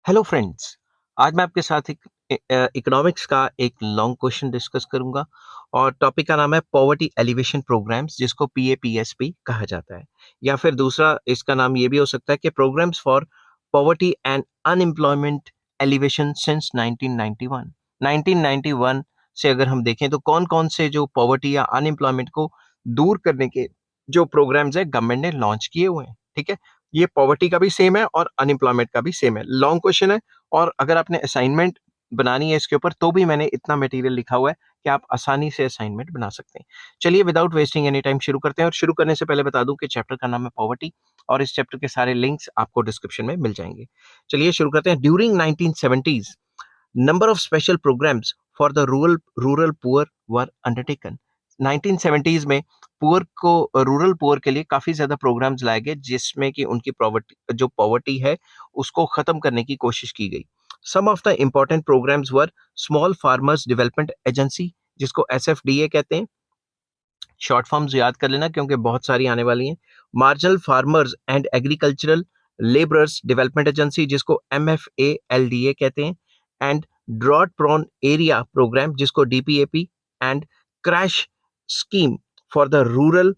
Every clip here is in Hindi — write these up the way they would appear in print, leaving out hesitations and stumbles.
Hello friends. आज मैं आपके साथ इकोनॉमिक्स का एक लॉन्ग क्वेश्चन डिस्कस करूंगा और टॉपिक का नाम है पॉवर्टी एलिवेशन प्रोग्राम्स, जिसको पीएपीएसपी कहा जाता है, या फिर दूसरा इसका नाम ये भी हो सकता है कि programmes for poverty and unemployment alleviation since 1991। 1991 से अगर हम देखें तो कौन कौन से जो पॉवर्टी या अनएम्प्लॉयमेंट को दूर करने के जो प्रोग्राम्स है गवर्नमेंट ने लॉन्च किए हुए हैं। ठीक है, ये पॉवर्टी का भी सेम है और अनएम्प्लॉयमेंट का भी सेम है। लॉन्ग क्वेश्चन है और अगर आपने असाइनमेंट बनानी है इसके ऊपर तो भी मैंने इतना मटेरियल लिखा हुआ है कि आप आसानी से असाइनमेंट बना सकते हैं। चलिए विदाउट वेस्टिंग एनी टाइम शुरू करते हैं, और शुरू करने से पहले बता दूं कि चैप्टर का नाम है पॉवर्टी और इस चैप्टर के सारे लिंक्स आपको डिस्क्रिप्शन में मिल जाएंगे। चलिए शुरू करते हैं। During 1970s number of special programmes for the rural poor were undertaken. 1970s में पुअर को रूरल पुअर के लिए काफी ज्यादा प्रोग्राम्स लाए गए, जिसमें कि उनकी पॉवर्टी जो पॉवर्टी है उसको खत्म करने की कोशिश की गई। Some of the important programmes were small farmers development agency, जिसको एसएफडीए कहते हैं। शॉर्ट फॉर्म्स याद कर लेना क्योंकि बहुत सारी आने वाली हैं। Marginal farmers and agricultural labourers development agency, जिसको एमएफएएलडीए कहते हैं। And drought prone area programme, जिसको DPAP. And crash scheme for the rural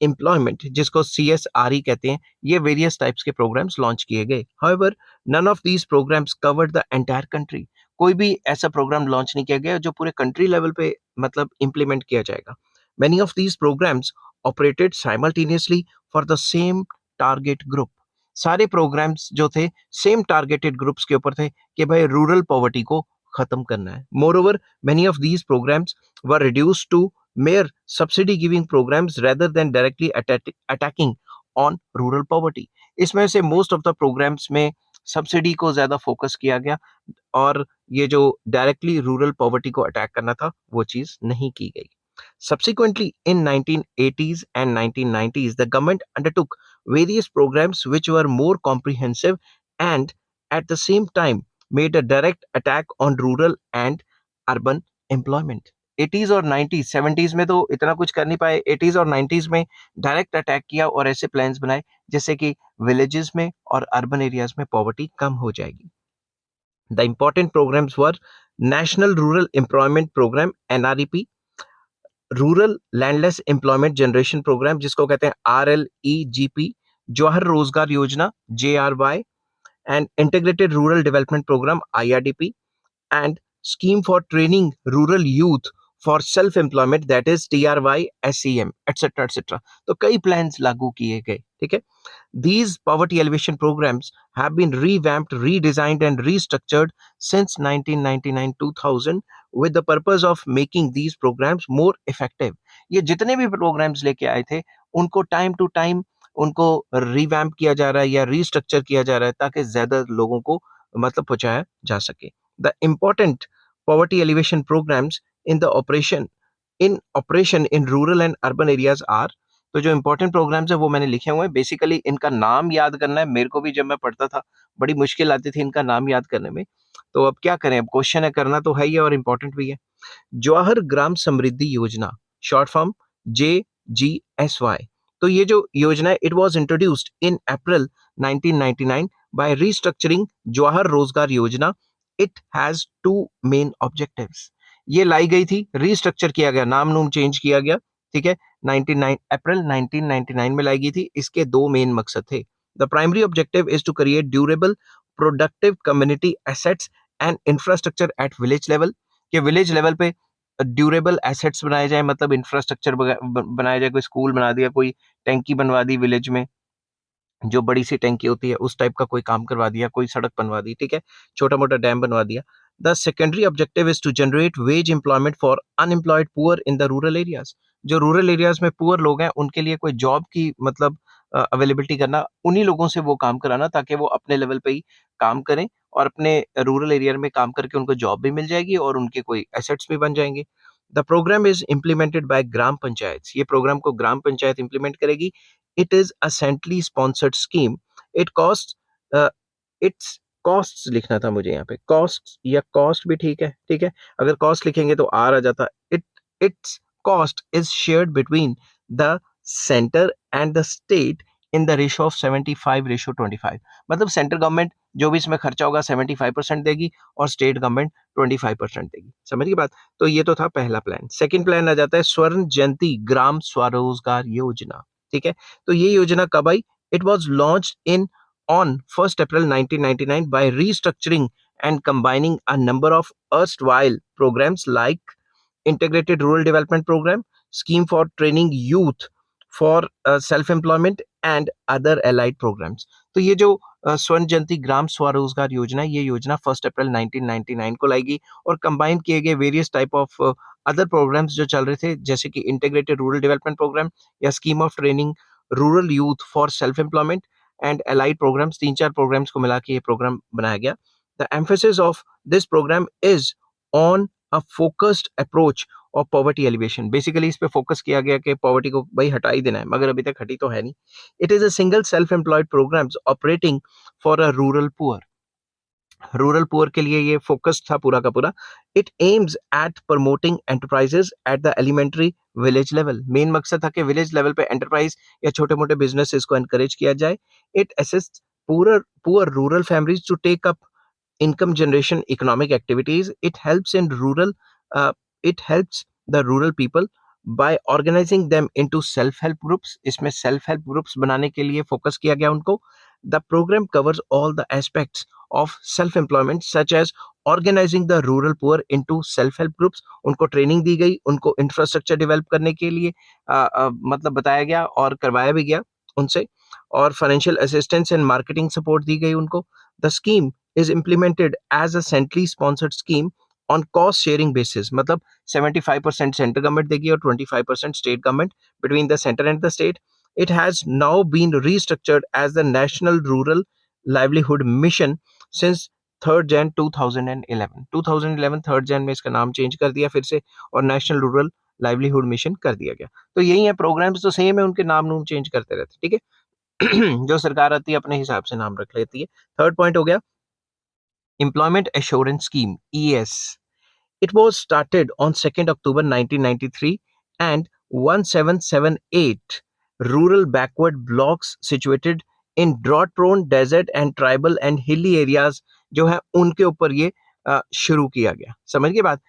employment, जिसको सीएसआरई कहते हैं। ये वेरियस टाइप्स के प्रोग्राम्स लॉन्च किए गए। However none of these programmes covered the entire country. कोई भी ऐसा प्रोग्राम लॉन्च नहीं किया गया जो पूरे कंट्री लेवल पे मतलब इम्प्लीमेंट किया जाएगा। Many of these programmes operated simultaneously for the same target group. सारे प्रोग्राम्स जो थे सेम टारगेटेड ग्रुप्स के ऊपर थे कि भाई रूरल पॉवर्टी को खत्म करना है। Moreover many of these programmes were reduced to mere subsidy giving programs rather than directly attacking on rural poverty। इसमें से मोस्ट ऑफ द प्रोग्राम्स में सब्सिडी को ज्यादा फोकस किया गया और ये जो डायरेक्टली रूरल पॉवर्टी को अटैक करना था वो चीज नहीं की गई। Subsequently, in 1980s and 1990s, the government undertook various programs which were more comprehensive and at the same time made a direct attack on rural and urban employment। 80s और 90s 70s में तो इतना कुछ कर नहीं पाए। 80s और 90s में डायरेक्ट अटैक किया और ऐसे प्लान्स बनाए जिससे कि विलेजेस में और अर्बन एरियाज में पॉवर्टी कम हो जाएगी। The important programs were National Rural Employment Program NREP, rural landless employment generation programme, जिसको कहते हैं RLEGP, Jawahar Rozgar Yojana JRY, and integrated rural development programme IRDP, and scheme for training rural youth for self employment, that is TRY SEM, et cetera et cetera. तो कई प्लान्स लागू किए गए। ठीक है, these poverty elevation programs have been revamped, redesigned and restructured since 1999-2000 with the purpose of making these programs more effective। ये जितने भी प्रोग्राम्स लेके आए थे उनको टाइम टू टाइम उनको रिवैम्प किया जा रहा है या रीस्ट्रक्चर किया जा रहा है ताकि ज्यादा लोगों को मतलब पहुंचाया जा सके। The important poverty elevation programmes in the operation in rural and urban areas are. तो जो इंपॉर्टेंट प्रोग्राम्स है वो मैंने लिखे हुए हैं। बेसिकली इनका नाम याद करना है। मेरे को भी जब मैं पढ़ता था बड़ी मुश्किल आती थी इनका नाम याद करने में। तो अब क्या करें, अब क्वेश्चन है, करना तो है ही और इम्पोर्टेंट भी है। जवाहर ग्राम समृद्धि योजना, शॉर्ट फॉर्म JGSY। तो ये जो योजना है it was introduced in April 1999 by restructuring Jawahar Rozgar Yojana. It has two main objectives. ये लाई गई थी, रीस्ट्रक्चर किया गया, नाम नूम चेंज किया गया। ठीक है, 99 अप्रैल 1999 में लाई गई थी। इसके दो मेन मकसद थे। The primary objective is to create durable productive community assets and infrastructure at village level. कि विलेज लेवल पे ड्यूरेबल एसेट्स बनाए जाए, मतलब इंफ्रास्ट्रक्चर बनाया जाए। कोई स्कूल बना दिया, कोई टैंकी बनवा दी विलेज में, जो बड़ी सी टैंकी होती है उस टाइप का कोई काम करवा दिया, कोई सड़क बनवा दी। ठीक है, छोटा मोटा डैम बनवा दिया। The secondary objective is to generate wage employment for unemployed poor in the rural areas. जो रूरल एरियाज में पुअर लोग हैं उनके लिए कोई जॉब की मतलब अवेलेबिलिटी करना, उन्हीं लोगों से वो काम कराना ताकि वो अपने लेवल पे ही काम करें और अपने रूरल एरिया में काम करके उनको जॉब भी मिल जाएगी और उनके कोई एसेट्स भी बन जाएंगे। The programme is implemented by gram panchayat. ये प्रोग्राम को ग्राम पंचायत इंप्लीमेंट करेगी। It is a centrally sponsored scheme. It cost its cost लिखना था मुझे यहाँ पे, कॉस्ट या कॉस्ट भी ठीक है। ठीक है, अगर कॉस्ट लिखेंगे तो आर आ जाता। It's cost is shared between the centre and the state in the ratio of 75:25। मतलब सेंट्रल गवर्नमेंट जो भी इसमें खर्चा होगा 75% देगी और स्टेट गवर्नमेंट 25% देगी। समझ गई बात? तो ये तो था पहला प्लान। सेकंड प्लान आ जाता है स्वर्ण जयंती ग्राम स्वरोजगार योजना। ठीक है, तो ये योजना कब आई? It was launch in on 1st April 1999 by restructuring and combining a number of erstwhile programs like Integrated Rural Development Program, Scheme for Training Youth for Self-Employment and other allied programs। तो ये जो स्वर्ण जयंती ग्राम स्वरोजगार योजना, ये योजना 1 अप्रैल 1999 को लाई गई और कंबाइन किए गए various type of other programmes जो चल रहे थे, जैसे कि इंटीग्रेटेड रूरल डेवलपमेंट प्रोग्राम या scheme of training rural youth for self employment and allied programmes, 3-4 programmes को मिला के ये प्रोग्राम बनाया गया। The emphasis of this programme is on a focused approach of poverty alleviation. Basically इस पे फोकस किया गया कि पॉवर्टी को भाई हटा ही देना है, मगर अभी तक हटी तो है नहीं। It is a single self employed programs operating for a rural poor. Rural poor के लिए ये फोकस था पूरा का पूरा। It aims at promoting enterprises at the elementary village level. Main मकसद था कि विलेज लेवल पे एंटरप्राइज या छोटे मोटे बिजनेसेस को एनकरेज किया जाए। It assist poor rural families to take up income generation economic activities. It helps the rural people by organizing them into self help groups। इसमें self help groups बनाने के लिए फोकस किया गया उनको। The program covers all the aspects of self employment such as organizing the rural poor into self help groups। उनको ट्रेनिंग दी गई, उनको इंफ्रास्ट्रक्चर डेवलप करने के लिए मतलब बताया गया और करवाया भी गया उनसे, और financial assistance and marketing support दी गई उनको। The scheme is implemented as a centrally sponsored scheme on cost sharing basis। मतलब 75% सेंट्रल गवर्नमेंट देगी और 25% state government, between the center and the state। It has now been restructured as the National Rural Livelihood Mission since 3rd Jan 2011। 2011 3rd Jan में इसका नाम चेंज कर दिया फिर से और नेशनल रूरल लाइवलीहुड मिशन कर दिया गया। तो यही है, प्रोग्राम्स तो सेम है, उनके नाम नूम चेंज करते रहते, ठीक है। जो सरकार आती है अपने हिसाब से नाम रख लेती है। थर्ड पॉइंट हो गया Employment Assurance Scheme (EAS). It was started on 2nd October 1993 and 1778 rural backward blocks situated in drought-prone desert and tribal and hilly areas जो है उनके ऊपर ये शुरू किया गया। समझ गए बात?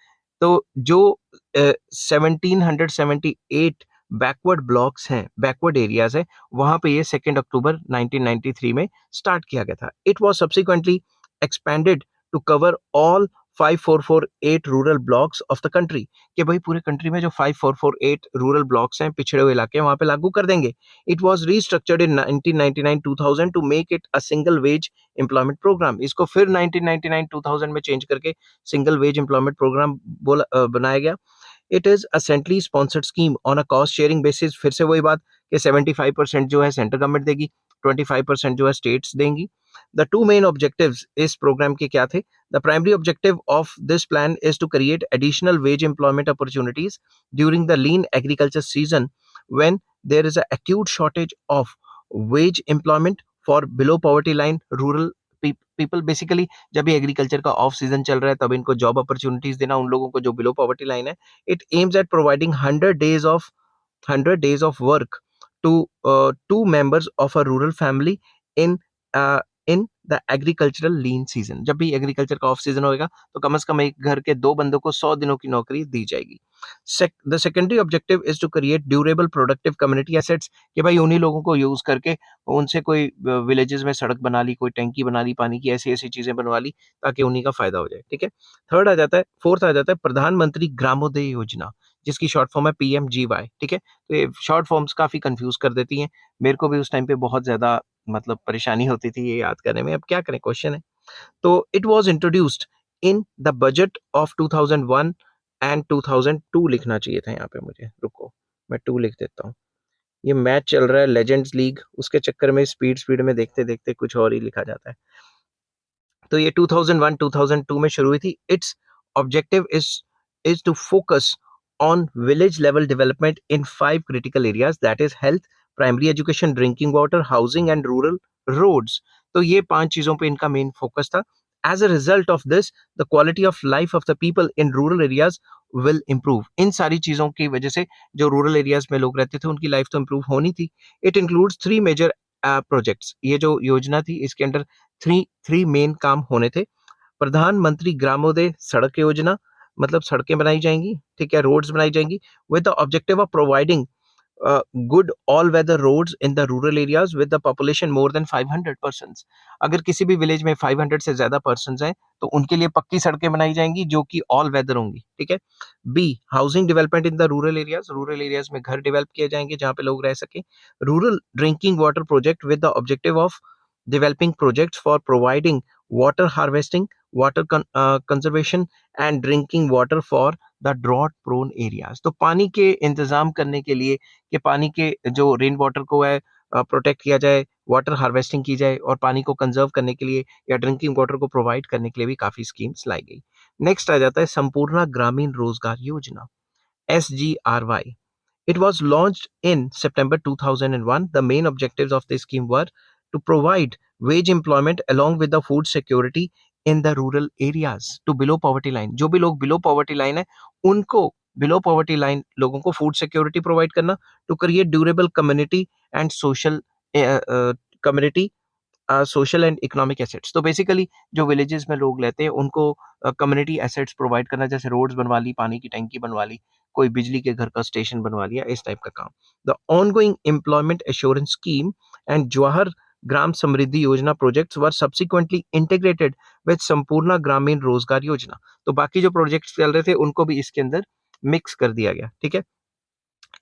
तो जो 1778 बैकवर्ड ब्लॉक्स हैं, बैकवर्ड एरियाज है, वहां पे ये 2 अक्टूबर 1993 में स्टार्ट किया गया था। It was subsequently expanded to cover all 5448 rural blocks of the country. कि भाई पूरे कंट्री में जो 5448 रूरल ब्लॉक्स हैं, पिछड़े हुए इलाके हैं, वहां पे लागू कर देंगे। It was restructured in 1999-2000 to make it a single wage employment program. इसको फिर 1999-2000 में चेंज करके सिंगल वेज एम्प्लॉयमेंट प्रोग्राम बनाया गया। It is a centrally sponsored scheme on a cost sharing basis. फिर से वही बात कि 75% जो है सेंट्रल गवर्नमेंट देगी, 25% जो है स्टेट्स देंगी। The two main objectives इस program के क्या थे? The primary objective of this plan is to create additional wage employment opportunities during the lean agriculture season when there is an acute shortage of wage employment for below poverty line rural people। Basically जब भी एग्रीकल्चर का ऑफ सीजन चल रहा है तब इनको जॉब अपॉर्चुनिटीज देना उन लोगों को जो बिलो पॉवर्टी लाइन है। It aims at providing 100 days of work to 2 members of a rural family in in the agricultural lean season. जब भी एग्रीकल्चर का ऑफ सीजन होगा तो कम से कम एक घर के 2 बंदों को 100 दिनों की नौकरी दी जाएगी। The secondary objective is to create durable productive community assets. कि भाई उन्हीं लोगों को यूज करके उनसे कोई विलेजेस में सड़क बना ली, कोई टैंकी बना ली, पानी की ऐसी ऐसी चीजें बनवा ली ताकि उन्हीं का फायदा हो जाए, ठीक है। फोर्थ आ जाता है प्रधानमंत्री ग्रामोदय योजना, जिसकी शॉर्ट फॉर्म है PMGY, ठीक है। तो ये शॉर्ट फॉर्म्स काफी कंफ्यूज कर देती हैं, मेरे को भी उस टाइम पे बहुत ज्यादा मतलब परेशानी होती थी ये याद करने में। अब क्या करें, क्वेश्चन है। तो it was introduced in the budget of 2001 and 2002 लिखना चाहिए था यहाँ पे मुझे, रुको मैं 2 लिख देता हूँ। ये मैच चल रहा है लेजेंड्स लीग, उसके चक्कर में स्पीड में देखते देखते कुछ और ही लिखा जाता है। तो ये 2001-2002 में शुरू हुई थी। Its objective is to focus on village level development in 5 critical areas, that is health, primary education, drinking water, housing and rural roads। तो ये 5 चीजों पे इनका मेन फोकस था। As a result of this, the quality of life of the people in rural areas will improve। इन सारी चीजों की वजह से जो रूरल एरियाज में लोग रहते थे उनकी लाइफ तो इंप्रूव होनी थी। It includes 3 major projects. ये जो योजना थी इसके अंदर थ्री मेन काम होने थे। प्रधानमंत्री ग्रामोदय सड़क योजना, मतलब सड़कें बनाई जाएंगी, ठीक है, रोड्स बनाई जाएंगी with the objective of providing good all weather roads in the rural areas with the population more than 500 persons। अगर किसी भी विलेज में 500 से ज्यादा पर्सन हैं तो उनके लिए पक्की सड़कें बनाई जाएंगी जो कि ऑल वेदर होंगी, ठीक है। B, housing development in the rural areas में घर डेवलप किए जाएंगे जहां पे लोग रह सके। Rural drinking water project with the objective of developing projects for providing water harvesting, water conservation and drinking water for the drought prone areas. तो पानी के इंतजाम करने के लिए कि पानी के जो रेन वाटर को है प्रोटेक्ट किया जाए, वाटर हार्वेस्टिंग की जाए और पानी को कंजर्व करने के लिए या ड्रिंकिंग वाटर को प्रोवाइड करने के लिए भी काफी स्कीम्स लाई गई। नेक्स्ट आ जाता है संपूर्ण ग्रामीण रोजगार योजना, SGRY। It was launched in September 2001. The main objectives of this scheme were to provide wage employment along with the food security in the rural areas to below poverty line। जो भी लोग below poverty line है उनको below poverty line लोगों को food security provide करना, to create durable community and social community social and economic assets. तो बेसिकली जो विलेजेस में लोग रहते हैं उनको कम्युनिटी एसेट्स प्रोवाइड करना, जैसे रोड्स बनवा ली, पानी की टंकी बनवा ली, कोई बिजली के घर का स्टेशन बनवा लिया, इस टाइप का काम। The ongoing employment assurance scheme and Jawahar Gram Samriddhi Yojana projects were subsequently integrated with Sampoorna Grameen रोजगार योजना। तो बाकी जो प्रोजेक्ट्स चल रहे थे उनको भी इसके अंदर मिक्स कर दिया गया, ठीक है,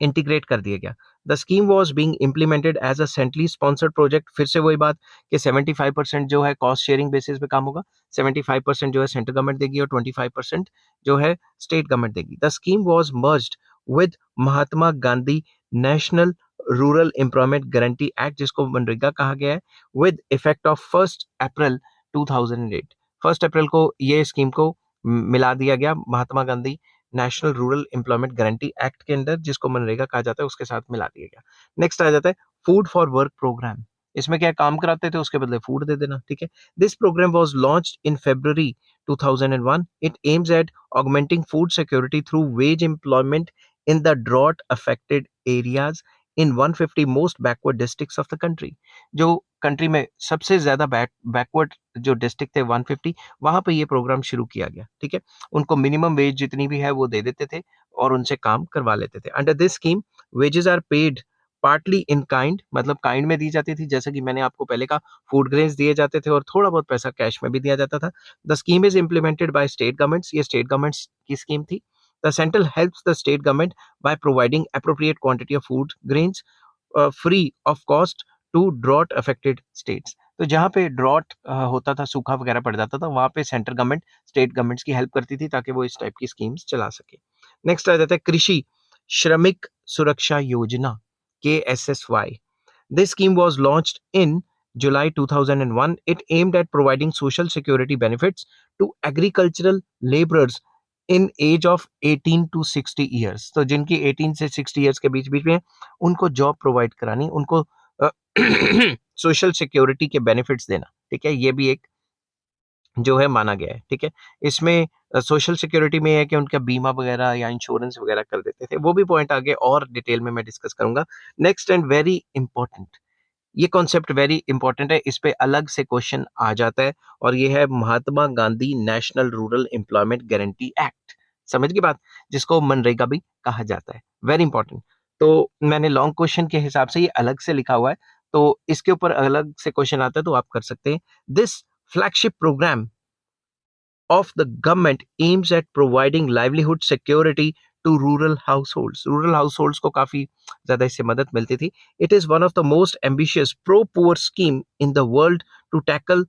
इंटीग्रेट कर दिया गया। The scheme was being implemented as a centrally sponsored project. फिर से वही बात कि 75% जो है कॉस्ट शेयरिंग बेसिस पे काम होगा, 75% जो है सेंट्रल गवर्नमेंट देगी और 25% जो है स्टेट गवर्नमेंट देगी। The scheme was merged with Mahatma Gandhi national rural employment guarantee act, जिसको मनरेगा कहा गया है, विद इफेक्ट ऑफ 1 अप्रैल 2008। 1 अप्रैल को ये स्कीम को मिला दिया गया Mahatma Gandhi national rural employment guarantee act के अंदर, जिसको मनरेगा कहा जाता है, उसके साथ मिला दिया गया। नेक्स्ट आ जाता है फूड फॉर वर्क प्रोग्राम। इसमें क्या काम कराते थे उसके बदले फूड दे देना, ठीक है। This program was launched in February 2001। It aims at augmenting food security through wage employment in the drought affected areas in 150 most backward districts of the country. जो कंट्री में सबसे ज्यादा बैकवर्ड जो डिस्ट्रिक्ट थे 150, वहां पे ये प्रोग्राम शुरू किया गया, ठीक है। उनको मिनिमम वेज जितनी भी है वो दे देते थे और उनसे काम करवा लेते थे। Under this scheme wages are paid partly in kind, मतलब काइंड में दी जाती थी, जैसे कि मैंने आपको पहले कहा फूड ग्रेन्स दिए जाते थे और थोड़ा बहुत पैसा कैश में भी दिया जाता था। The scheme is implemented by state governments. ये स्टेट गवर्नमेंट्स की स्कीम थी। The central helps the state government by providing appropriate quantity of food grains free of cost to drought affected states. तो जहाँ पे ड्रॉट होता था, सूखा वगैरह पड़ जाता था, वहां पे सेंट्रल गवर्नमेंट स्टेट गवर्नमेंट्स की हेल्प करती थी ताकि वो इस टाइप की स्कीम्स चला सके। नेक्स्ट आ जाता है कृषि श्रमिक सुरक्षा योजना, KSSY। This scheme was launched in July 2001। It aimed at providing social security benefits to agricultural laborers in age of 18 to 60 years। तो जिनकी 18 से 60 years के बीच बीच में उनको जॉब प्रोवाइड करानी, उनको सोशल सिक्योरिटी के बेनिफिट्स देना, ठीक है। ये भी एक जो है माना गया है, ठीक है। इसमें सोशल सिक्योरिटी में है कि उनका बीमा वगैरह या इंश्योरेंस वगैरह कर देते थे, वो भी पॉइंट आगे और डिटेल में मैं डिस्कस करूंगा। नेक्स्ट एंड वेरी इंपॉर्टेंट, ये कॉन्सेप्ट वेरी इंपॉर्टेंट है, इस पे अलग से क्वेश्चन आ जाता है और ये है Mahatma Gandhi national rural employment guarantee act. समझ की बात, जिसको मनरेगा भी कहा जाता है, वेरी इंपॉर्टेंट। तो मैंने लॉन्ग क्वेश्चन के हिसाब से ये अलग से लिखा हुआ है, तो इसके ऊपर अलग से क्वेश्चन आता है तो आप कर सकते हैं। This flagship program of the government aims at providing livelihood security to rural households। rural households को काफी ज्यादा इससे मदद मिलती थी। It is one of the most ambitious pro-poor scheme in the world to tackle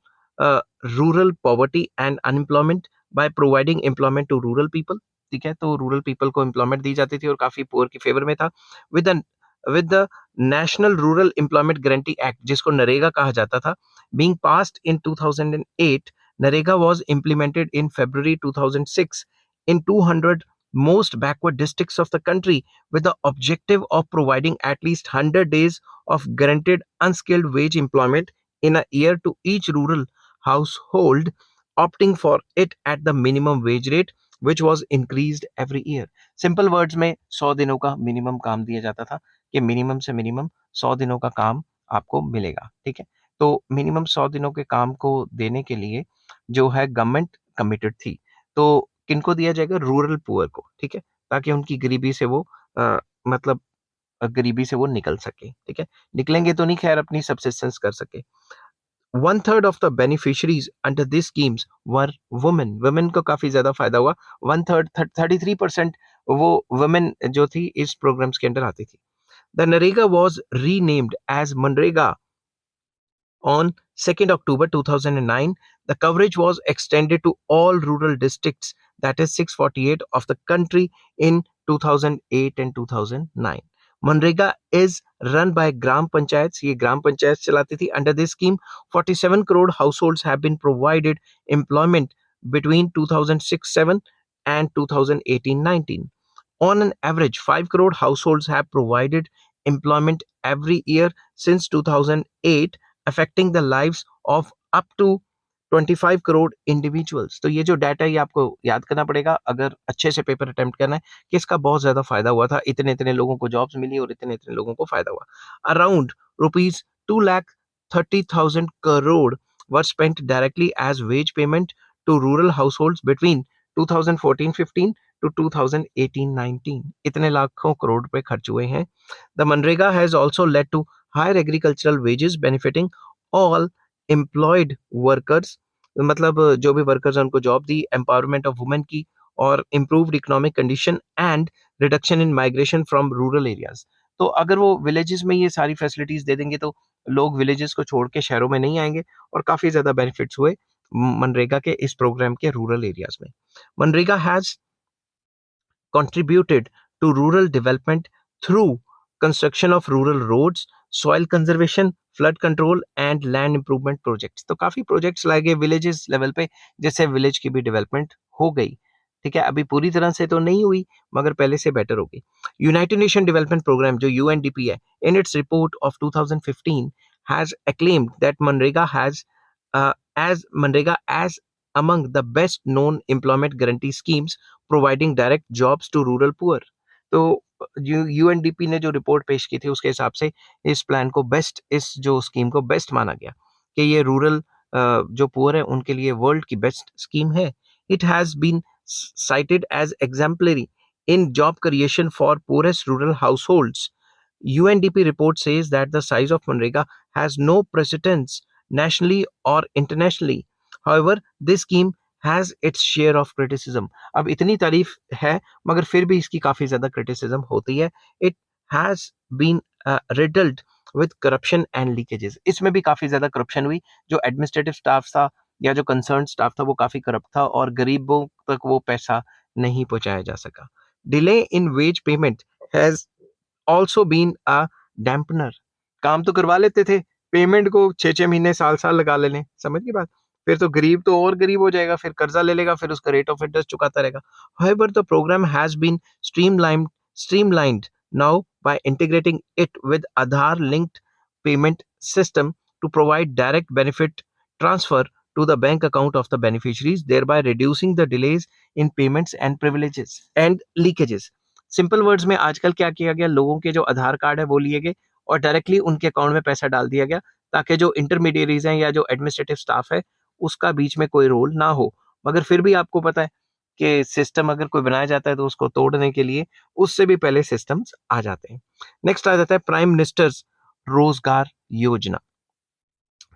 rural poverty and unemployment by providing employment to rural people। ठीक है, तो रूरल पीपल को एम्प्लॉयमेंट दी जाती थी और काफी पुअर की फेवर में था। With the national rural employment guarantee act, जिसको नरेगा कहा जाता था, being passed in 2008, Narega was implemented in February 2006 in 200 most backward districts of the country with the objective of providing at least 100 days of guaranteed unskilled wage employment in a year to each rural household opting for it at the minimum wage rate which was increased every year। Simple words में 100 दिनों का मिनिमम काम दिया जाता था कि मिनिमम से मिनिमम 100 दिनों का काम आपको मिलेगा, ठीक है। तो मिनिमम 100 दिनों के काम को देने के लिए जो है गवर्नमेंट कमिटेड थी। तो किनको दिया जाएगा? रूरल पुअर को, ठीक है? ताकि उनकी गरीबी से वो मतलब गरीबी से वो निकल सके, ठीक है? निकलेंगे तो नहीं, खैर अपनी सब्सिस्टेंस कर सके। One third of the beneficiaries under this schemes were women. Women को काफी ज्यादा फायदा हुआ। वन थर्ड 33% वो वुमेन जो थी इस प्रोग्राम्स के अंडर आती थी। The NREGA was renamed as मनरेगा on 2nd October 2009. The coverage was extended to all rural districts, that is 648 of the country in 2008 and 2009. MNREGA is run by gram panchayats. ये ग्राम पंचायत चलाती थी. Under this scheme, 47 crore households have been provided employment between 2006-7 and 2018-19. On an average, 5 crore households have provided employment every year since 2008, affecting the lives of up to 25 crore individuals. तो ये जो डाटा ये आपको याद करना पड़ेगा अगर अच्छे से पेपर अटेम्प्ट करना है कि इसका बहुत ज्यादा फायदा हुआ था, इतने इतने लोगों को जॉब्स मिली और इतने इतने लोगों को फायदा हुआ। Around ₹2,30,000 crore were spent directly as wage payment to rural households between 2014-15 to 2018-19। इतने लाखों करोड़ रुपए खर्च हुए हैं। द मनरेगा has also led to higher agricultural wages benefiting all employed workers. मतलब जो भी वर्कर्स हैं उनको जॉब दी, एम्पावरमेंट ऑफ वुमेन की, और improved economic condition and reduction in migration from rural areas. तो अगर वो विलेजेस में ये सारी फैसिलिटीज दे देंगे तो लोग विलेजेस को छोड़ के शहरों में नहीं आएंगे, और काफी ज्यादा बेनिफिट्स हुए मनरेगा के इस प्रोग्राम के रूरल एरियाज में। MNREGA has contributed to rural development through construction of rural roads, soil conservation, flood control and land improvement projects। तो काफी प्रोजेक्ट्स लाए गए विलेजेस लेवल पे, जिससे विलेज की भी डेवलपमेंट हो गई। ठीक है, अभी पूरी तरह से तो नहीं हुई मगर पहले से बेटर हो गई। यूनाइटेड नेशन डेवलपमेंट प्रोग्राम जो यूएनडीपी है, in its report of 2015 has acclaimed that Manrega as among the best known employment guarantee schemes providing direct jobs to rural poor। तो यूएनडीपी ने जो रिपोर्ट पेश की थी उसके हिसाब से इस प्लान को बेस्ट, इस जो स्कीम को बेस्ट माना गया कि ये रूरल जो पुअर है उनके लिए वर्ल्ड की बेस्ट स्कीम है। It has been cited as exemplary in job creation for poorest rural households। UNDP report says that the size of Manrega has no precedence nationally or internationally. However, this scheme has its share of criticism। अब इतनी तारीफ है मगर फिर भी इसकी काफी ज्यादा क्रिटिसिज्म होती है। It has been riddled with corruption and leakages। इसमें भी काफी ज्यादा करप्शन हुई। जो एडमिनिस्ट्रेटिव स्टाफ था या जो कंसर्न स्टाफ था वो काफी करप्ट था और गरीबों तक वो पैसा नहीं पहुंचाया जा सका। Delay in wage payment has also been a dampener. काम तो करवा लेते थे, पेमेंट को 6-6 महीने साल लगा लेने, समझ गई बात। फिर तो गरीब तो और गरीब हो जाएगा, फिर कर्जा ले लेगा, फिर उसका रेट ऑफ इंटरेस्ट चुकाता रहेगा। However, the program has been streamlined now by integrating it with Aadhaar linked payment system to provide direct benefit transfer to the bank account of the beneficiaries, thereby reducing the delays in payments and privileges and leakages। Simple words में आजकल क्या किया गया, लोगों के जो आधार कार्ड है वो लिए गए और डायरेक्टली उनके अकाउंट में पैसा डाल दिया गया, ताकि जो इंटरमीडिएरीज हैं या जो एडमिनिस्ट्रेटिव स्टाफ है उसका बीच में कोई रोल ना हो। मगर फिर भी आपको पता है कि सिस्टम अगर कोई बनाया जाता है तो उसको तोड़ने के लिए उससे भी पहले सिस्टम्स आ जाते हैं। नेक्स्ट आ जाता है प्राइम मिनिस्टर्स रोजगार योजना।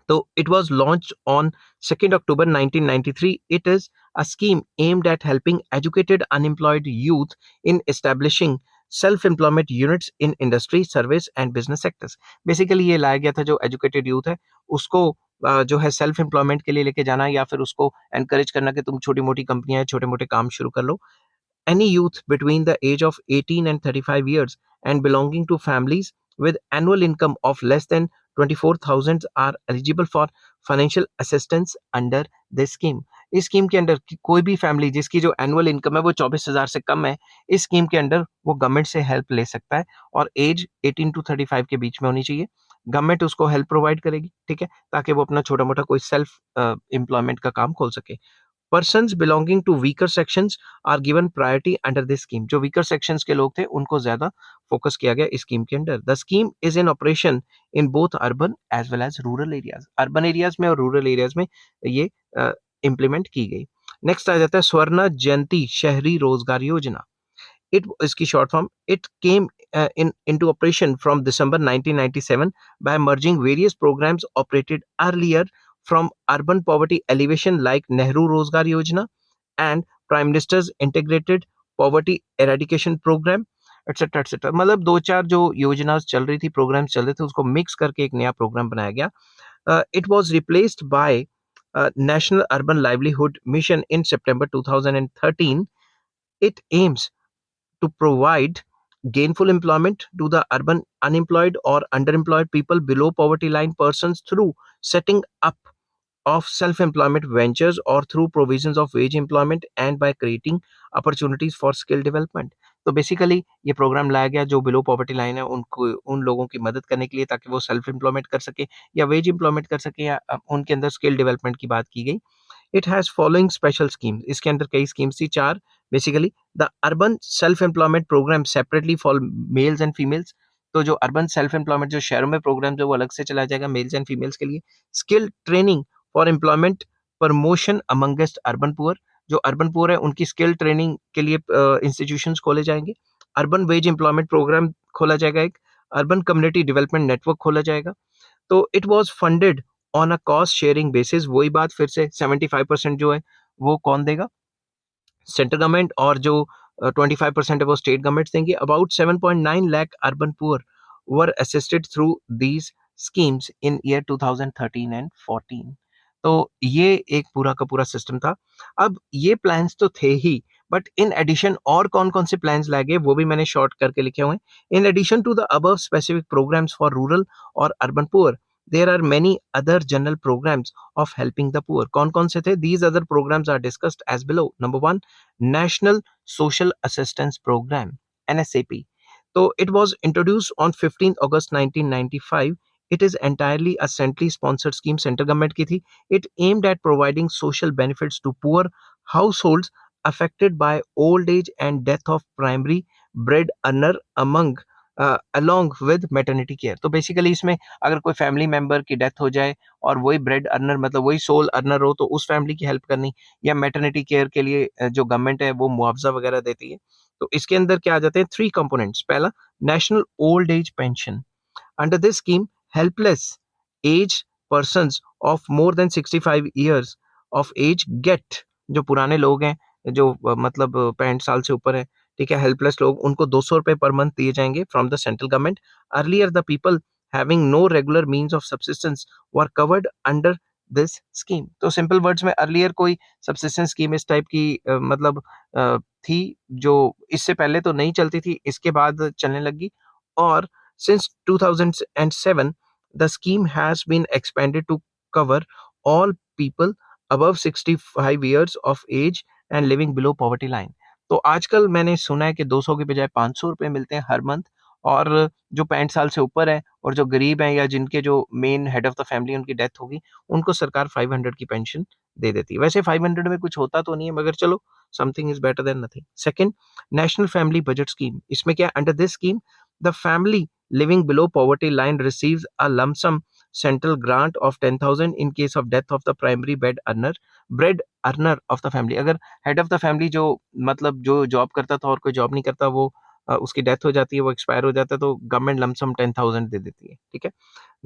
So it was launched on 2nd October 1993. It is a scheme aimed at helping educated unemployed youth in establishing self-employment units in industry, service and business sectors। Basically ये लाया गया था जो educated youth है उसको जो है सेल्फ एम्प्लॉयमेंट के लिए लेके जाना या फिर उसको एनकरेज करना कि तुम छोटी मोटी कंपनियां छोटे मोटे काम शुरू कर लो। Any youth between the age of 18 and 35 years and belonging to families with annual income of less than 24,000 are eligible for financial assistance under this scheme। इस स्कीम के अंडर कोई भी फैमिली जिसकी जो एनुअल इनकम है वो 24,000 से कम है, इस स्कीम के अंडर वो गवर्नमेंट से हेल्प ले सकता है और एज 18 to 35 के बीच में होनी चाहिए। गवर्नमेंट उसको हेल्प प्रोवाइड करेगी, ठीक है, ताकि वो अपना छोटा मोटा कोई सेल्फ एम्प्लॉयमेंट का काम खोल सके। Persons belonging to weaker sections are given priority under this scheme. जो वीकर सेक्शंस के लोग थे उनको ज्यादा फोकस किया गया इस स्कीम के under. The scheme is in operation in both urban as well as rural areas. Urban areas में और रूरल एरियाज में ये इम्प्लीमेंट की गई। नेक्स्ट आ जाता है स्वर्ण जयंती शहरी रोजगार योजना। It इसकी short form, it came into operation from December 1997 by merging various programs operated earlier from urban poverty alleviation like Nehru Rozgar Yojana and Prime Minister's Integrated Poverty Eradication Program, etc etc। मतलब दो चार जो योजना चल रही थी, प्रोग्राम्स चल रहे थे, उसको मिक्स करके एक नया प्रोग्राम बनाया गया। It was replaced by National Urban Livelihood Mission in September 2013। It aims to provide gainful employment to the urban unemployed or underemployed people below poverty line persons through setting up of self-employment ventures or through provisions of wage employment and by creating opportunities for skill development। तो बेसिकली ये प्रोग्राम लाया गया जो बिलो पॉवर्टी लाइन है उनको, उन लोगों की मदद करने के लिए, ताकि वो सेल्फ एम्प्लॉयमेंट कर सके या वेज एम्प्लॉयमेंट कर सके, या उनके अंदर स्किल डेवलपमेंट की बात की गई। It has following special schemes. इसके अंदर कई स्कीम्स थी, चार basically. The urban self employment program separately for males and females. तो जो अर्बन सेल्फ एम्प्लॉयमेंट जो शहरों में प्रोग्राम जो वो अलग से चलाया जाएगा मेल्स एंड फीमेल्स के लिए। Skill training for employment promotion amongst urban poor. जो अर्बन पुअर है उनकी स्किल ट्रेनिंग के लिए इंस्टीट्यूशंस खोले जाएंगे। अर्बन वेज एम्प्लॉयमेंट प्रोग्राम खोला जाएगा एक। अर्बन कम्युनिटी डेवलपमेंट नेटवर्क खोला जाएगा। तो it was funded on a cost sharing basis. वही बात फिर से 75% जो है वो कौन देगा, सेंट्रल गवर्नमेंट, और जो 25% है वो स्टेट गवर्नमेंट देंगे। About 7.9 lakh urban poor were assisted through these schemes in year 2013 and 14। तो ये एक पूरा का पूरा सिस्टम था। अब ये प्लान्स तो थे ही, बट इन एडिशन और कौन कौन से प्लान्स लाए वो भी मैंने शॉर्ट करके लिखे हुए हैं। In addition to the above specific programmes for rural और urban poor, there are many other general programs of helping the poor। कौन कौन से थे? These other programs are discussed as below। Number one, National Social Assistance Program, NSAP। तो it was introduced on 15 August 1995। It is entirely a centrally sponsored scheme, central government की थी। It aimed at providing social benefits to poor households affected by old age and death of primary bread earner among along with maternity care। तो बेसिकली इसमें अगर कोई फैमिली मेंबर की डेथ हो जाए और वही ब्रेड अर्नर, मतलब वही सोल अर्नर हो, तो उस फैमिली की हेल्प करनी, या मैटरनिटी केयर के लिए जो गवर्नमेंट है वो मुआवजा वगैरह देती है। तो इसके अंदर क्या आ जाते हैं, थ्री कंपोनेंट्स। पहला, national old age pension. Under this scheme helpless aged persons of more than 65 years of age get, जो पुराने लोग हैं, जो मतलब 65 साल से ऊपर है, ठीक है, हेल्पलेस लोग, उनको 200 रुपए पर मंथ दिए जाएंगे from the central government. Earlier the people having no regular means of subsistence were covered under this scheme. तो सिंपल वर्ड्स में अर्लियर कोई सब्सिस्टेंस स्कीम इस टाइप की मतलब थी, जो इससे पहले तो नहीं चलती थी, इसके बाद चलने लगी। और since 2007 the scheme has been expanded to cover all people above 65 years of age and living below poverty line। तो आजकल मैंने सुना है कि 200 के बजाय 500 रुपए मिलते हैं हर मंथ, और जो 65 साल से ऊपर है और जो गरीब हैं या जिनके जो main head of the family उनकी डेथ होगी, उनको सरकार 500 की पेंशन दे देती है। वैसे 500 में कुछ होता तो नहीं है, मगर चलो, something is better than nothing. Second, national family budget scheme. इसमें क्या, under this scheme the family living below poverty line receives a lump sum central grant of 10,000 in case of death of the primary bread earner of the family। अगर हेड ऑफ द फैमिली जो मतलब जो जॉब करता था और कोई जॉब नहीं करता, वो उसकी डेथ हो जाती है, वो एक्सपायर हो जाता है, तो गवर्नमेंट लमसम 10,000 दे देती है, ठीक है।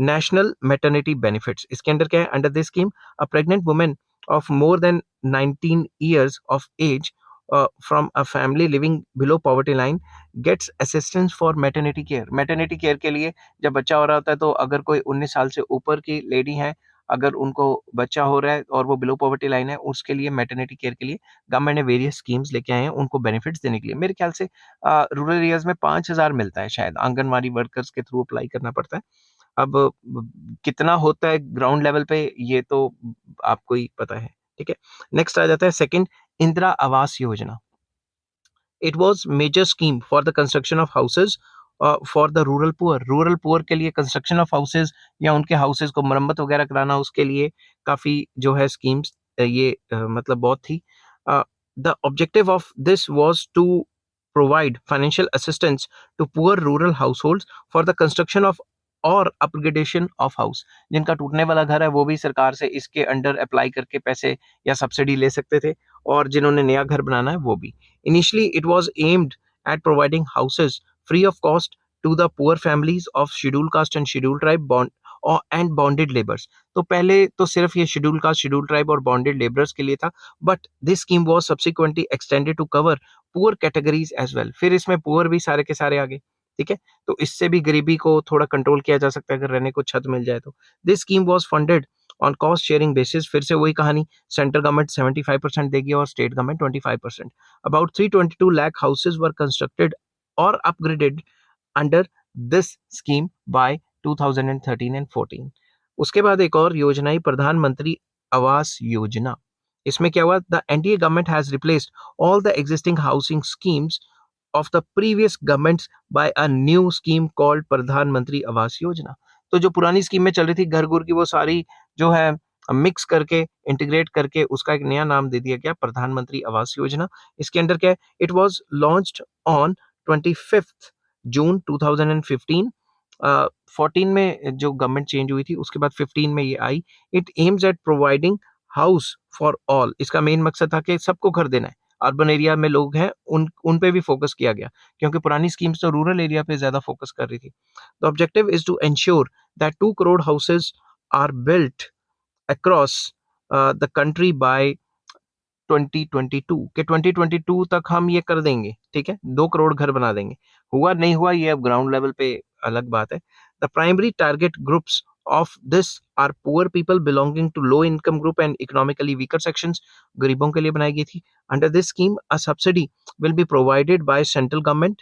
नेशनल मैटरनिटी बेनिफिट्स, इसके अंदर क्या है, under this scheme a pregnant women of more than 19 years of age from a family living below poverty line gets assistance for maternity care. Maternity care के लिए जब बच्चा हो रहा होता है, तो अगर कोई 19 साल से ऊपर की लेडी है, अगर उनको बच्चा हो रहा है और वो बिलो पॉवर्टी लाइन है, उसके लिए मैटरनिटी केयर के लिए गवर्नमेंट ने वेरियस स्कीम्स लेके आए हैं उनको बेनिफिट्स देने के लिए। मेरे ख्याल से रूरल एरियाज में 5,000 मिलता है शायद, आंगनवाड़ी वर्कर्स के थ्रू अप्लाई करना पड़ता है। अब कितना होता है ग्राउंड लेवल पे, ये तो आपको ही पता है, ठीक है। नेक्स्ट आ जाता है second, Indira Awas Yojana. It was major scheme for the construction of houses for the rural poor. Rural poor के लिए कंस्ट्रक्शन ऑफ हाउसेज या उनके हाउसेज को मरम्मत वगैरह कराना, उसके लिए काफी जो है स्कीम्स ये मतलब बहुत थी। The objective of this was to provide financial assistance to poor rural households for the construction of और अपग्रेडेशन ऑफ हाउस। जिनका टूटने वाला घर है वो भी सरकार से इसके अंडर अप्लाई करके पैसे या सब्सिडी ले सकते थे, और जिन्होंने नया घर बनाना है वो भी। Initially it was aimed at providing houses free of cost to the poor families of scheduled caste and scheduled tribe and bonded laborers। तो पहले तो सिर्फ ये scheduled caste, scheduled tribe और bonded laborers के लिए था, but this scheme was subsequently extended to cover poor categories as well। फिर इसमें poor भी सारे के सारे आ गए, ठीक है। तो इससे भी गरीबी को थोड़ा कंट्रोल किया जा सकता है अगर रहने को छत मिल जाए तो। This scheme was funded on cost sharing basis. फिर से वही कहानी, सेंट्रल गवर्नमेंट 75% देगी और state government 25%। About 322 lakh houses were constructed और upgraded under this scheme by 2013 and 14। उसके बाद एक और योजना है प्रधानमंत्री आवास योजना। इसमें क्या हुआ, the NDA government has replaced all the existing housing schemes of the previous governments by a new scheme called प्रधानमंत्री आवास योजना। तो जो पुरानी स्कीम में चल रही थी घर घुर की, वो सारी जो है मिक्स करके इंटीग्रेट करके उसका एक नया नाम दे दिया गया प्रधानमंत्री आवास योजना। इसके अंडर क्या है, इट वाज लॉन्च्ड ऑन 25 जून 2015। 14 में जो गवर्नमेंट चेंज हुई थी उसके बाद 15 में ये आई। It aims at providing house for all. इसका मेन मकसद था कि सबको घर देना है। अर्बन एरिया में लोग हैं उन पे भी फोकस किया गया, क्योंकि पुरानी स्कीम्स तो रूरल एरिया पे ज्यादा फोकस कर रही थी। The objective is to ensure that 2 crore houses are built across the country by 2022 के 2022 तक हम ये कर देंगे, ठीक है, 2 करोड़ घर बना देंगे। हुआ नहीं हुआ ये अब ग्राउंड लेवल पे अलग बात है। The primary target groups of this are poor people belonging to low income group and economically weaker sections. गरीबों के लिए बनाई गई थी। Under this scheme a subsidy will be provided by central government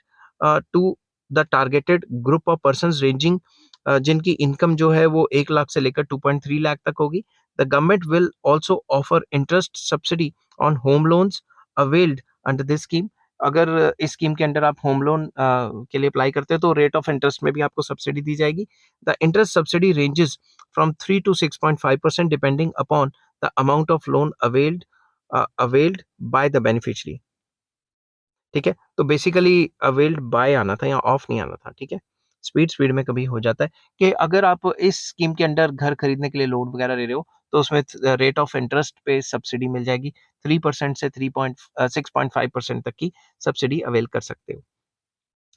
to the targeted group of persons ranging, जिनकी इनकम जो है वो 1 लाख से लेकर 2.3 लाख तक होगी। The government will also offer interest subsidy on home loans availed under this scheme. अगर इस स्कीम के अंडर आप होम लोन के लिए अप्लाई करते हो तो रेट ऑफ इंटरेस्ट में भी आपको सब्सिडी दी जाएगी। The interest subsidy ranges from 3 to 6.5% depending upon the amount of loan availed by the beneficiary, ठीक है। तो बेसिकली अवेल्ड बाय आना था, यहाँ ऑफ नहीं आना था, ठीक है। स्पीड में कभी हो जाता है कि अगर आप इस स्कीम के अंडर घर खरीदने के लिए लोन वगैरह ले रहे हो तो उसमें रेट ऑफ इंटरेस्ट पे सब्सिडी मिल जाएगी। 3% से 6.5% तक की सब्सिडी अवेल कर सकते हो।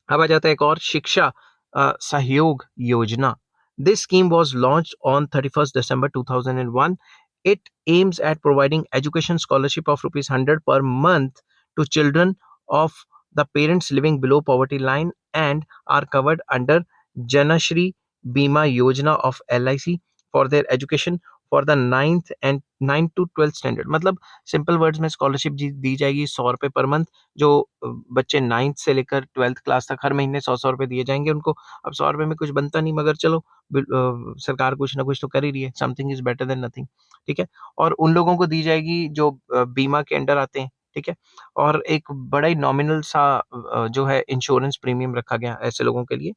अब आ जाता है एक और, शिक्षा सहयोग योजना। This scheme was launched on 31 December 2001। It aims at providing education scholarship of ₹100 per month to children of the parents living below poverty line and are covered under Janashri Bima Yojana of LIC for their education for the 9th to 12th standard. मतलब सिंपल वर्ड्स में स्कॉलरशिप दी जाएगी ₹100 पर मंथ। जो बच्चे 9th से लेकर 12th क्लास तक हर महीने 100 रुपए दिए जाएंगे उनको। अब 100 रुपए में कुछ बनता नहीं, मगर चलो सरकार कुछ ना कुछ तो कर ही रही है। Something is better than nothing, ठीक है। और उन लोगों को दी जाएगी जो बीमा के अंडर आते हैं, ठीक है। और एक बड़ा ही नॉमिनल सा जो है इंश्योरेंस प्रीमियम रखा गया ऐसे लोगों के लिए।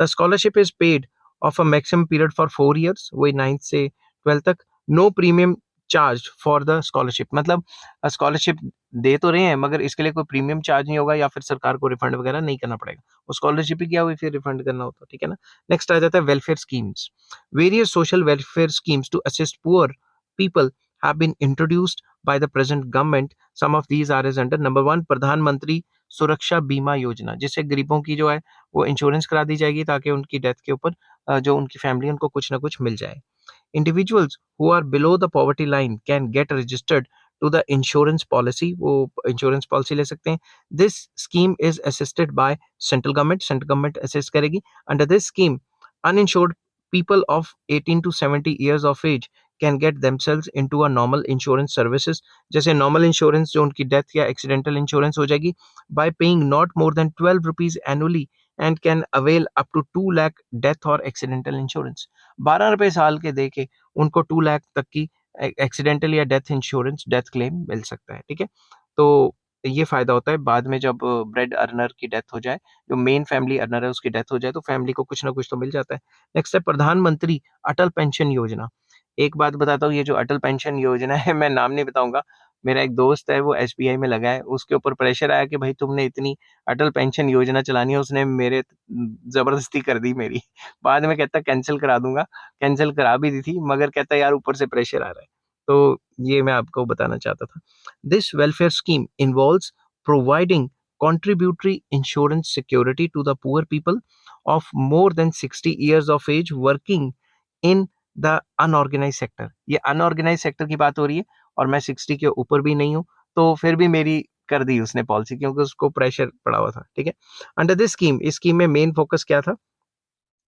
The scholarship is paid of a maximum period for 4 years, वही 9th से 12th तक। No premium charge for the scholarship. मतलब स्कॉलरशिप दे तो रहे हैं मगर इसके लिए कोई प्रीमियम चार्ज नहीं होगा या फिर सरकार को रिफंड वगैरह नहीं करना पड़ेगा। वो स्कॉलरशिप ही क्या हुई फिर रिफंड करना होता, ठीक है ना। नेक्स्ट आ जाता है welfare schemes. Various social welfare schemes to assist poor people have been introduced by the present government. Some of these are as under number 1 प्रधानमंत्री सुरक्षा बीमा योजना, जिससे गरीबों की जो है वो इंश्योरेंस करा दी जाएगी ताकि उनकी डेथ के ऊपर जो उनकी फैमिली उनको कुछ ना कुछ मिल जाए। Individuals who are below the poverty line can get registered to the insurance policy, वो इंश्योरेंस पॉलिसी ले सकते हैं। This scheme is assisted by central government assist करेगी। Under this scheme, uninsured people of 18 to 70 years of age can get themselves into a normal insurance services। जैसे normal insurance जो उनकी death या accidental insurance हो जाएगी by paying not more than 12 rupees annually and can avail up to 2 lakh death or accidental insurance। 12 रुपए साल के दे के उनको 2 लाख तक की एक्सीडेंटल या डेथ इंश्योरेंस, डेथ क्लेम मिल सकता है, ठीक है। तो ये फायदा होता है बाद में जब ब्रेड अर्नर की डेथ हो जाए, जो मेन फैमिली अर्नर है उसकी डेथ हो जाए तो फैमिली को कुछ ना कुछ तो मिल जाता है। नेक्स्ट है प्रधानमंत्री अटल पेंशन योजना। एक बात बताता हूँ, ये जो अटल पेंशन योजना है, मैं नाम नहीं बताऊँगा, मेरा एक दोस्त है वो एसबीआई में लगा है, उसके ऊपर प्रेशर आया कि भाई तुमने इतनी अटल पेंशन योजना चलानी है, उसने मेरे ज़बरदस्ती कर दी मेरी। बाद में कहता कैंसल करा दूँगा, कैंसल करा भी दी थी, मगर कहता यार ऊपर से प्रेशर आ रहा है। तो ये मैं आपको बताना चाहता था। This welfare scheme involves providing contributory insurance security to the poor people of more than 60 years of age working in the unorganized sector। ये unorganized sector की बात हो रही है और मैं 60 के ऊपर भी नहीं हूँ, तो फिर भी मेरी कर दी उसने पॉलिसी, क्योंकि उसको प्रेशर पड़ा हुआ था। ठीक है, अंडर दिस स्कीम, इस स्कीम में मेन फोकस क्या था?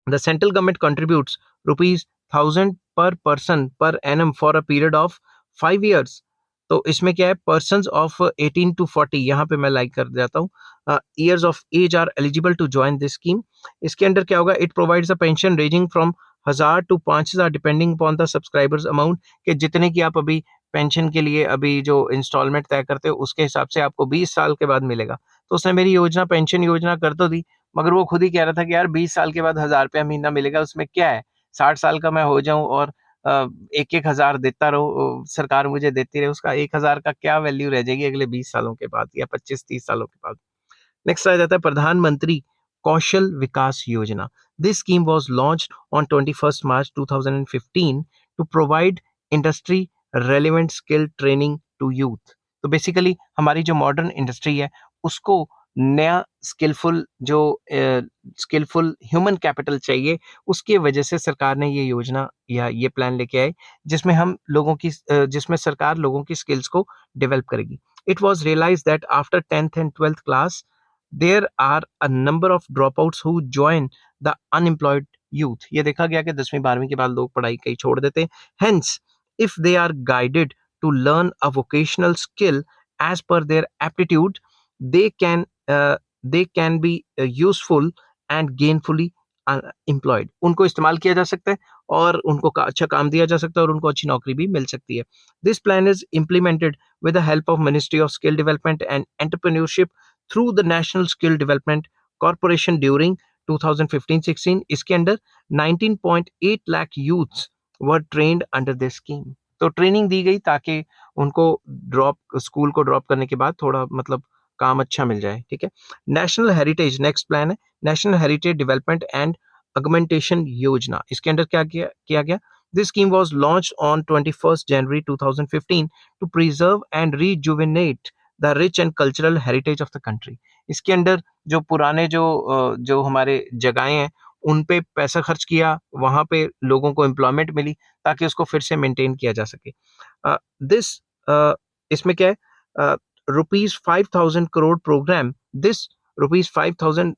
The central government contributes rupees 1000 per person per annum for a period of 5 years। तो इसमें क्या है, पर्सन ऑफ 18 to 40, यहाँ पे मैं लाइक कर जाता हूँ, years of age are eligible to join this scheme. इसके अंडर क्या होगा, it provides a pension ranging from 1000 to 5000 depending upon the subscriber's amount, कि जितने की आप अभी पेंशन के लिए अभी जो इंस्टॉलमेंट तय करते हो उसके हिसाब से आपको 20 साल के बाद मिलेगा। तो उसने मेरी योजना, पेंशन योजना कर तो दी, मगर वो खुद ही कह रहा था कि यार 20 साल के बाद 1000 रुपया महीना मिलेगा, उसमें क्या है, 60 साल का मैं हो जाऊं और एक एक हजार देता रहो, सरकार मुझे देती रहे, उसका 1000 का क्या वैल्यू रह जाएगी अगले 20 सालों के बाद या 25-30 सालों के बाद। नेक्स्ट आ जाता है प्रधानमंत्री Kaushal Vikas Yojana. This scheme was launched on 21 March 2015 to provide industry relevant skill training to youth. तो बेसिकली हमारी जो मॉडर्न इंडस्ट्री है उसको नया स्किलफुल जो स्किलफुल ह्यूमन कैपिटल चाहिए, उसकी वजह से सरकार ने ये योजना या ये प्लान लेके आए, जिसमें हम लोगों की जिसमें सरकार लोगों की स्किल्स को डेवलप करेगी। It was realized that after 10th and 12th class there are a number of drop outs who join the unemployed youth. ये देखा गया कि 10वीं 12वीं के बाद लोग पढ़ाई कहीं छोड़ देते हैं। Hence if they are guided to learn a vocational skill as per their aptitude, they can they can be useful and gainfully employed। उनको इस्तेमाल किया जा सकता है और उनको अच्छा काम दिया जा सकता है और उनको अच्छी नौकरी भी मिल सकती है। This plan is implemented with the help of ministry of skill development and entrepreneurship through the national skill development corporation during 2015-16। इसके अंडर 19.8 lakh youths were trained under this scheme. तो ट्रेनिंग दी गई ताकि उनको स्कूल को ड्रॉप करने के बाद थोड़ा मतलब काम अच्छा मिल जाए। ठीक है, नेशनल हेरिटेज नेक्स्ट प्लान है, national heritage development and augmentation Yojana. इसके अंडर क्या किया गया? This scheme was launched on 21 January 2015 to preserve and rejuvenate the rich and cultural heritage of the country. इसके अंडर जो पुराने जो हमारे जगहें हैं उन पे पैसा खर्च किया, वहां पे लोगों को एम्प्लॉयमेंट मिली ताकि उसको फिर से मेंटेन किया जा सके। दिस इसमें क्या है, rupees 5000 crore program, this rupees 500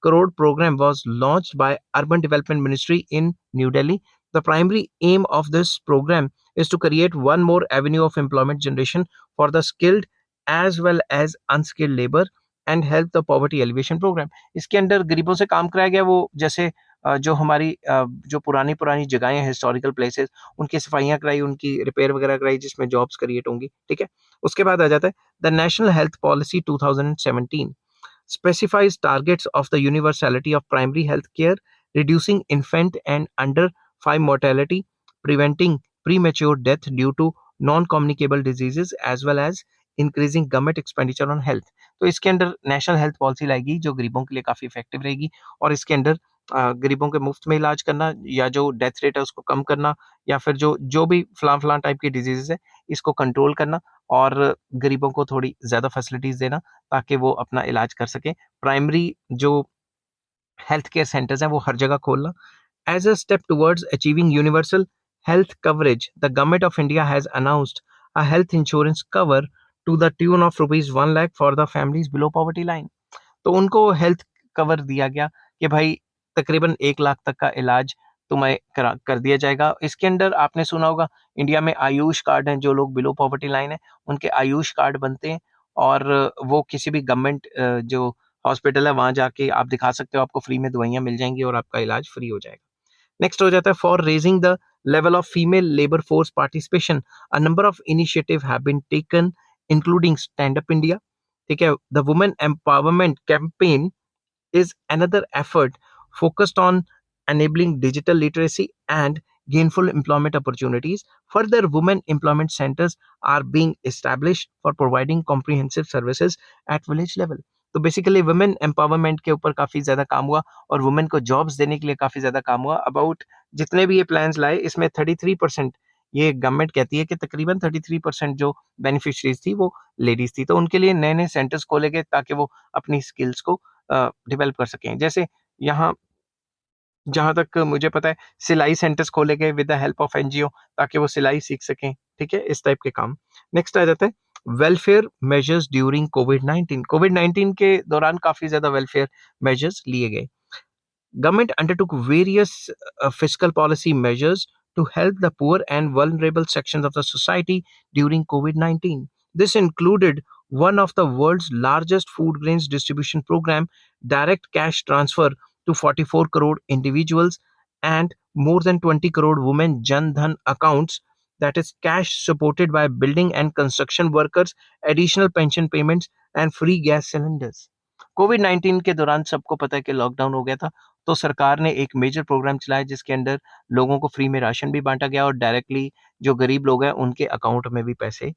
crore program was launched by Urban Development Ministry in New Delhi। The primary aim of this program is to create one more avenue of employment generation for the skilled as well as unskilled labor and help the poverty alleviation program। इसके अंदर गरीबों से काम कराया गया, वो जैसे जो हमारी जो पुरानी पुरानी जगहें हैं, हिस्टोरिकल प्लेसेस, उनकी सफाइयाँ कराई, उनकी रिपेयर वगैरह कराई, जिसमें जॉब्स क्रिएट होंगी। ठीक है, उसके बाद आ जाता है the national health policy 2017 specifies targets of the universality of primary health care, reducing infant and under 5 mortality, preventing premature death due to non-communicable diseases, as well as increasing government expenditure on health। तो इसके अंदर नेशनल हेल्थ पॉलिसी लाएगी जो गरीबों के लिए काफ़ी इफेक्टिव रहेगी, और इसके अंदर गरीबों के मुफ्त में इलाज करना, या जो डेथ रेट है उसको कम करना, या फिर जो जो भी फलां टाइप की डिजीजेस है इसको कंट्रोल करना, और गरीबों को थोड़ी ज़्यादा फैसिलिटीज़ देना ताकि वो अपना इलाज कर सकें। प्राइमरी जो हेल्थ केयर सेंटर्स हैं वो हर जगह खोलना। As a step towards achieving universal health coverage, the government of India has announced a health insurance cover to the tune of rupees 1 lakh for the families below poverty line. तो उनको हेल्थ कवर दिया गया कि भाई तकरीबन 1 लाख तक का इलाज तुम्हें कर दिया जाएगा। इसके अंदर आपने सुना होगा इंडिया में आयुष कार्ड हैं, जो लोग बिलो पॉवर्टी लाइन है उनके आयुष कार्ड बनते हैं, और वो किसी भी गवर्नमेंट जो हॉस्पिटल है वहां जाके आप दिखा सकते हो, आपको फ्री में दवाइयां मिल जाएंगी और आपका इलाज फ्री हो जाएगा। नेक्स्ट हो जाता है for raising the level of female labour force participation, a number of initiative have been taken including stand up India. ठीक है, the women empowerment campaign is another effort focused on enabling digital literacy and gainful employment opportunities. Further, women employment centers are being established for providing comprehensive services at village level. तो बेसिकली वुमेन एम्पावरमेंट के ऊपर काफ़ी ज़्यादा काम हुआ और वुमेन को जॉब्स देने के लिए काफ़ी ज़्यादा काम हुआ। अबाउट जितने भी ये प्लान्स लाए, इसमें 33% ये गवर्नमेंट कहती है कि तकरीबन 33% जो बेनिफिशरीज थी वो लेडीज़ थी। तो उनके लिए नए-नए सेंटर्स खोले गए ताकि वो अपनी स्किल्स को डेवलप कर सकें। जैसे यहाँ जहाँ तक मुझे पता है सिलाई सेंटर्स खोले गए with the help of NGO ताकि वो सिलाई सीख सकें, ठीक है? इस टाइप के काम। नेक्स्ट आ जाता है वेलफेयर मेजर्स ड्यूरिंग कोविड-19। कोविड-19 के दौरान काफ़ी ज़्यादा वेलफेयर मेजर्स लिए गए। Government undertook various fiscal policy measures to help the poor and vulnerable sections of the society during COVID-19. This included one of the world's largest food grains distribution program, direct cash transfer to 44 crore individuals and more than 20 crore women Jan Dhan accounts, that is cash supported by building and construction workers, additional pension payments and free gas cylinders. कोविड-19 के दौरान सबको पता है कि लॉकडाउन हो गया था, तो सरकार ने एक मेजर प्रोग्राम चलाया जिसके अंदर लोगों को फ्री में राशन भी बाँटा गया और डायरेक्टली जो गरीब लोग हैं उनके अकाउंट में भी पैसे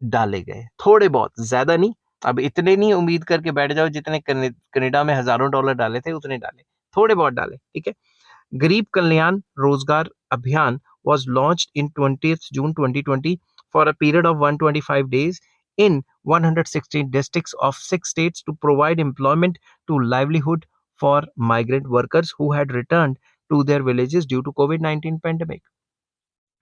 डाले गए। थोड़े बहुत, ज़्यादा नहीं। अब इतने नहीं उम्मीद करके बैठ जाओ जितने कनाडा में हज़ारों डॉलर डाले थे उतने डाले, थोड़े बहुत डाले, ठीक है? Garib Kalyan Rozgar Abhiyan was launched in 20th June 2020 for a period of 125 days in 116 districts of 6 states to provide employment to livelihood for migrant workers who had returned to their villages due to COVID-19 pandemic.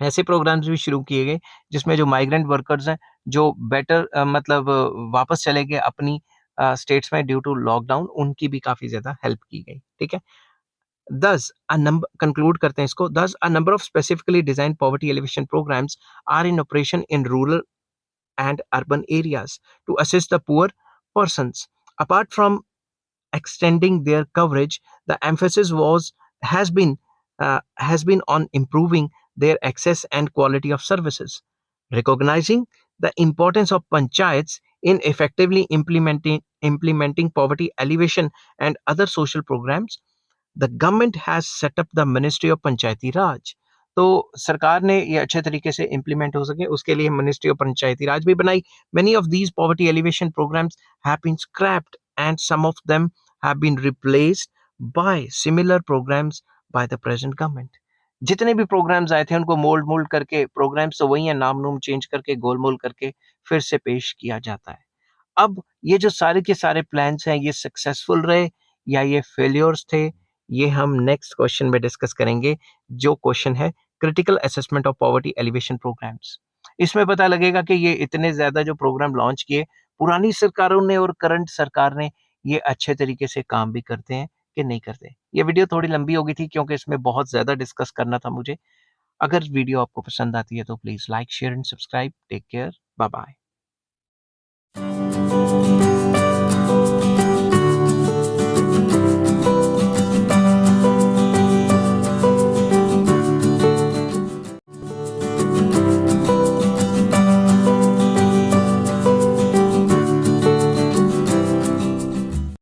ऐसे प्रोग्राम्स भी शुरू किए गए जिसमें जो माइग्रेंट वर्कर्स हैं जो बेटर मतलब वापस चले गए अपनी स्टेट्स में ड्यू टू लॉकडाउन उनकी भी काफ़ी ज़्यादा हेल्प की गई, ठीक है? Thus, a number conclude करते हैं इसको. Thus, a number of specifically designed poverty alleviation programs are in operation in rural and urban areas to assist the poor persons. Apart from extending their coverage, the emphasis has been on improving their access and quality of services. Recognizing the importance of panchayats in effectively implementing poverty alleviation and other social programs, the government has set up the Ministry of Panchayati Raj. तो सरकार ने ये अच्छे तरीके से इम्प्लीमेंट हो सके उसके लिए मिनिस्ट्री ऑफ पंचायती राज भी बनाई. Many of these poverty alleviation programs have been scrapped and some of them have been replaced by similar programs by the present government. जितने भी प्रोग्राम्स आए थे उनको मोल्ड करके प्रोग्राम्स तो वही है, नाम नूम चेंज करके गोल मोल करके फिर से पेश किया जाता है. अब ये जो सारे के सारे प्लान्स हैं ये सक्सेसफुल रहे या ये फेलियर्स थे, ये हम नेक्स्ट क्वेश्चन में डिस्कस करेंगे जो क्वेश्चन है critical assessment of poverty elevation programs. इसमें पता लगेगा कि ये इतने ज़्यादा जो प्रोग्राम लॉन्च किए पुरानी सरकारों ने और करंट सरकार ने ये अच्छे तरीके से काम भी करते हैं कि नहीं करते. ये वीडियो थोड़ी लंबी हो गई थी क्योंकि इसमें बहुत ज़्यादा डिस्कस करना था मुझे. अगर वीडियो आपको पसंद आती है तो please like share and subscribe. Take care. Bye bye.